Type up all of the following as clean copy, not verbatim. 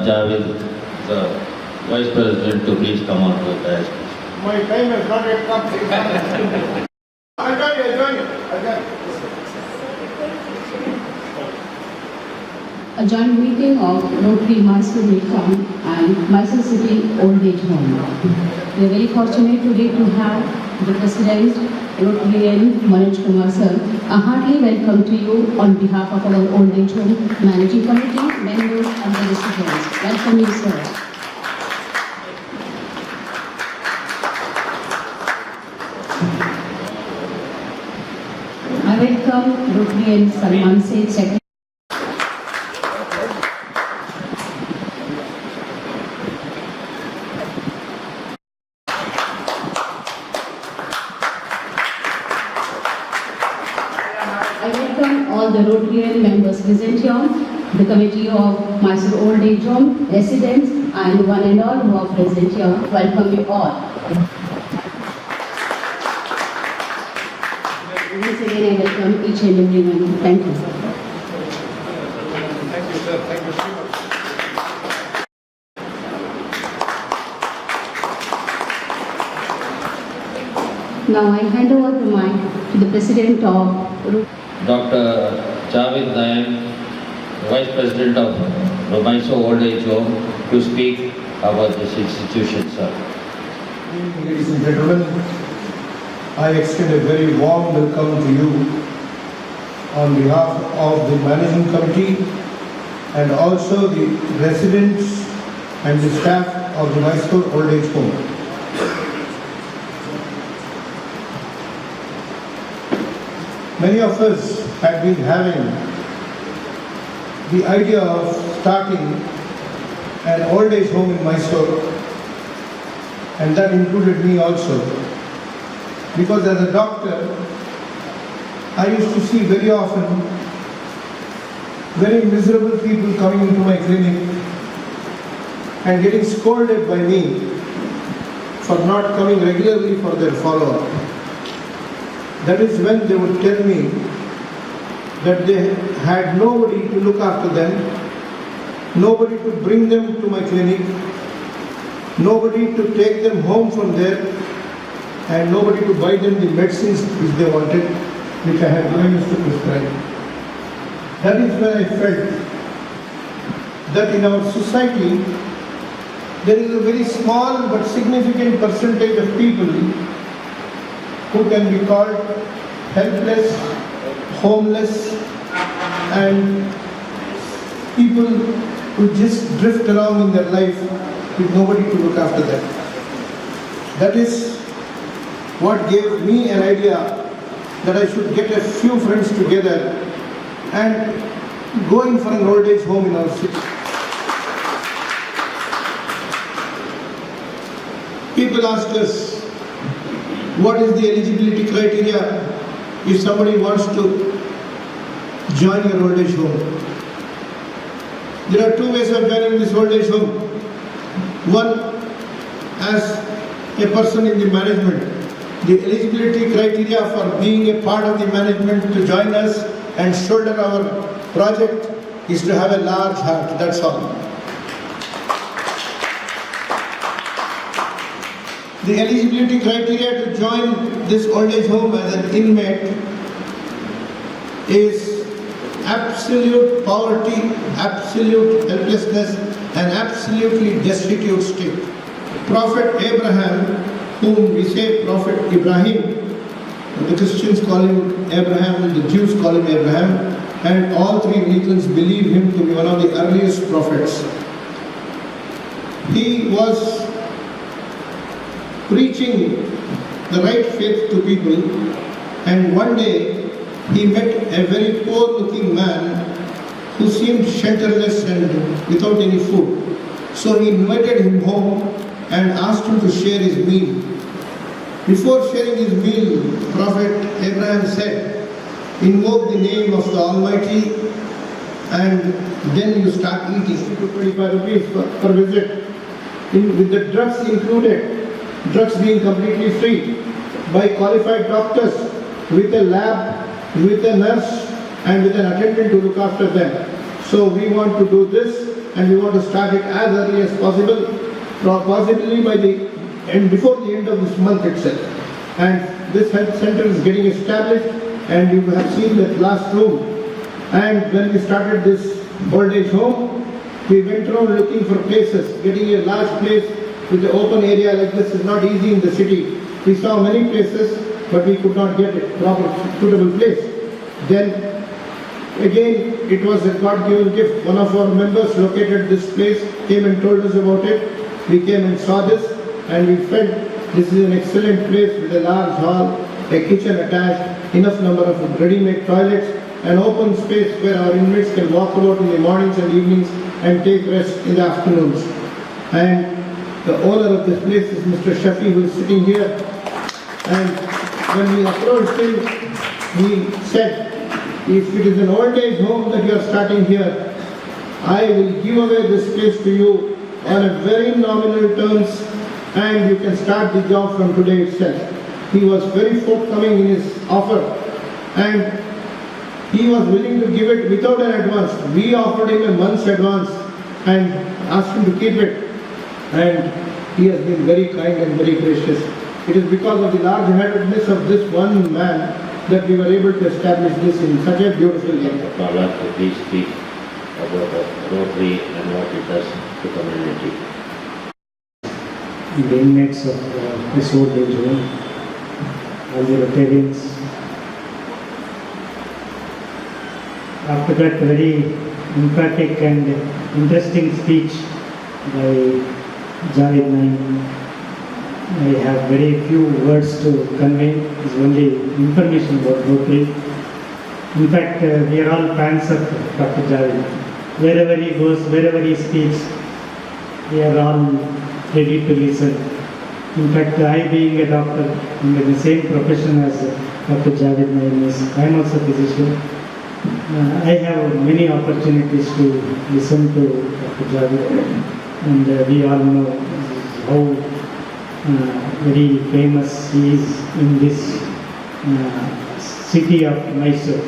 Javed, the Vice President, to please come on to the dais. My time has not yet come. I'll join you. A joint meeting of Rotary Midtown and Mysore City Old Age Home. We are very fortunate today to have the President, Rotary Manoj sir. A hearty welcome to you on behalf of our Old Age Home Managing Committee, members and the residents. Welcome you, sir. I welcome Rotary and Salman Cheque. I welcome all the Rotarian members present here, the committee of Mysore Old Age Home, residents, and one and all who are present here. Welcome you all. Once again, I welcome each and everyone. Thank you. Thank you, sir. Thank you so much. Now I hand over the mic to the President of Dr. Javed Nayan, Vice President of the Mysore Old Age Home, to speak about this institution, sir. Ladies and gentlemen, I extend a very warm welcome to you on behalf of the Managing Committee and also the residents and the staff of the Mysore Old Age Home. Many of us had been having the idea of starting an old age home in Mysore, and that included me also. Because as a doctor, I used to see very often very miserable people coming into my clinic and getting scolded by me for not coming regularly for their follow-up. That is when they would tell me that they had nobody to look after them, nobody to bring them to my clinic, nobody to take them home from there, and nobody to buy them the medicines which they wanted, which I had given to prescribe. That is when I felt that in our society there is a very small but significant percentage of people who can be called helpless, homeless, and people who just drift around in their life with nobody to look after them. That is what gave me an idea that I should get a few friends together and go in for an old age home in our city. People ask us, what is the eligibility criteria if somebody wants to join your old age home? There are two ways of joining this old age home. One, as a person in the management. The eligibility criteria for being a part of the management to join us and shoulder our project is to have a large heart, that's all. The eligibility criteria to join this old age home as an inmate is absolute poverty, absolute helplessness, and absolutely destitute state. Prophet Abraham, whom we say Prophet Ibrahim, the Christians call him Abraham and the Jews call him Abraham, and all three religions believe him to be one of the earliest prophets. He was preaching the right faith to people, and one day he met a very poor looking man who seemed shelterless and without any food. So he invited him home and asked him to share his meal. Before sharing his meal, Prophet Abraham said, invoke the name of the Almighty and then you start eating. 25 rupees per visit. With the drugs included, drugs being completely free, by qualified doctors, with a lab, with a nurse and with an attendant to look after them. So we want to do this and we want to start it as early as possible, possibly by the end, before the end of this month itself. And this health center is getting established, and you have seen that last room. And when we started this old age home, we went around looking for places. Getting a large place with an open area like this is not easy in the city. We saw many places, but we could not get a proper suitable place. Then again, it was a God-given gift. One of our members located this place, came and told us about it. We came and saw this, and we felt this is an excellent place with a large hall, a kitchen attached, enough number of ready-made toilets, an open space where our inmates can walk about in the mornings and evenings and take rest in the afternoons. And the owner of this place is Mr. Shaik, who is sitting here. And when we approached him, he said, if it is an old age home that you are starting here, I will give away this place to you on a very nominal terms, and you can start the job from today itself. He was very forthcoming in his offer, and he was willing to give it without an advance. We offered him a month's advance and asked him to keep it, and he has been very kind and very gracious. It is because of the large-heartedness of this one man that we were able to establish this in such a beautiful area. Bala, to please speak about the Rotary and what it does to community. The inmates of this old age home, all the Rotarians. After that very emphatic and interesting speech by Javed Naim, I have very few words to convey. It's only information about Rotary. In fact, we are all fans of Dr. Javed. Wherever he goes, wherever he speaks, we are all ready to listen. In fact, I being a doctor in the same profession as Dr. Javed Naim is, I am also a physician. I have many opportunities to listen to Dr. Javed, and we all know how very famous he is in this city of Mysore.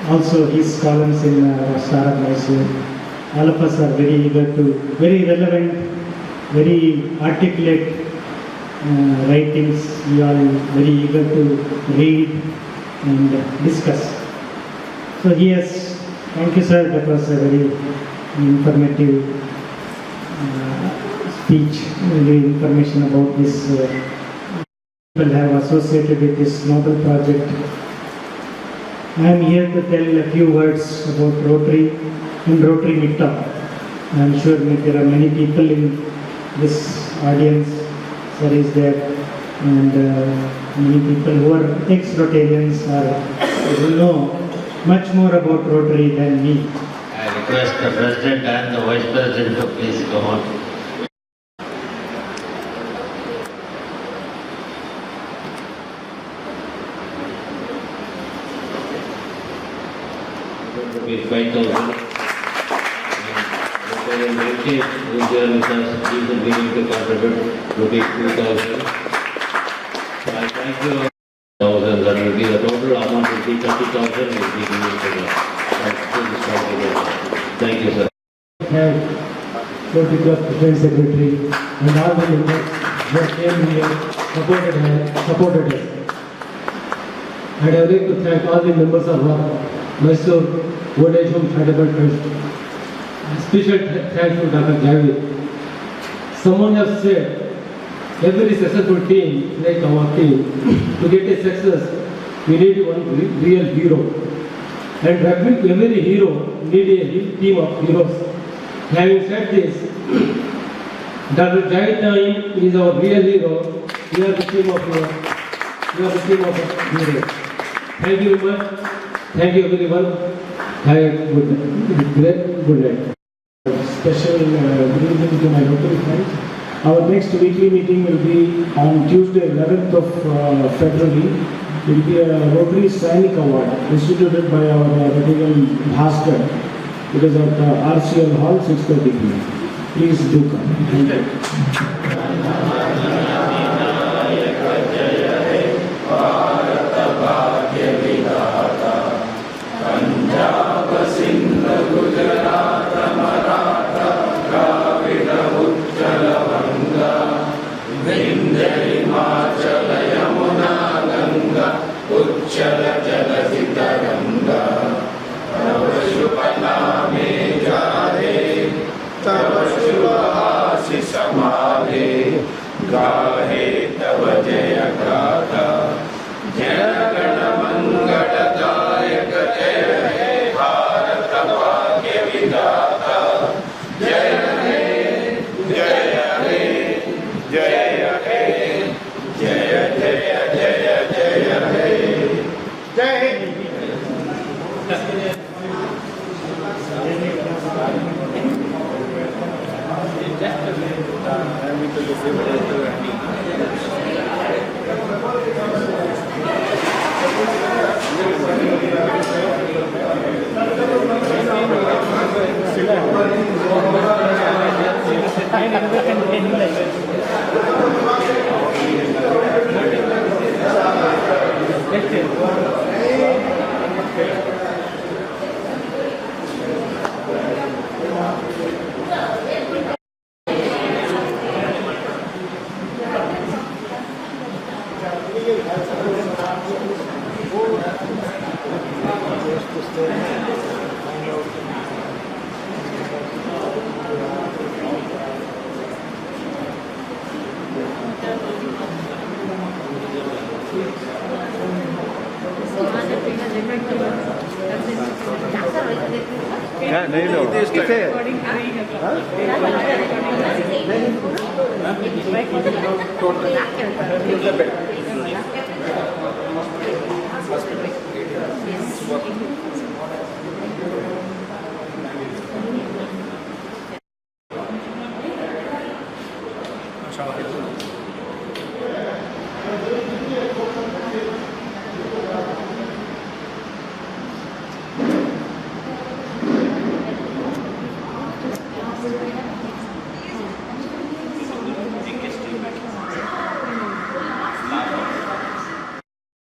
Also his columns in R.M.T.Mysuru. All of us are very eager to, very relevant, very articulate writings. We are very eager to read and discuss. So yes, thank you sir, that was a very informative speech, very information about this. People have associated with this noble project. I am here to tell a few words about Rotary and Rotary Midtown. I am sure that there are many people in this audience, sir is there, and many people who are ex-Rotarians who know much more about Rotary than me. I request the President and the Vice President to please come on. Rupees 5,000. Rotarian Heritage, who is there with us, please be willing to contribute rupees 2,000. I thank you. 1,000, that will be the total amount will be 30,000 will be given to the Thank you, sir. Thank Rotary Club President Secretary and all the members who came here, supported us. And I would like to thank all the members of Mysore Old Age Home Charitable Trust. Special thanks to Dr. Javed. Someone has said, every successful team, like our team, to get a success, we need one real hero. And every hero needs a team of heroes. Having said this, Dr. Javed Naim is our real hero. We are the team of heroes. We are the team of heroes. Thank you very much. Thank you everyone. Have a good night. Special good evening to my Rotary friends. Our next weekly meeting will be on Tuesday, 11th of February. It will be a Rotary Sainik Award instituted by our Rotarian Bhaskar. It is at RCL Hall, 6:30 p.m. Please do come. Thank you. नहीं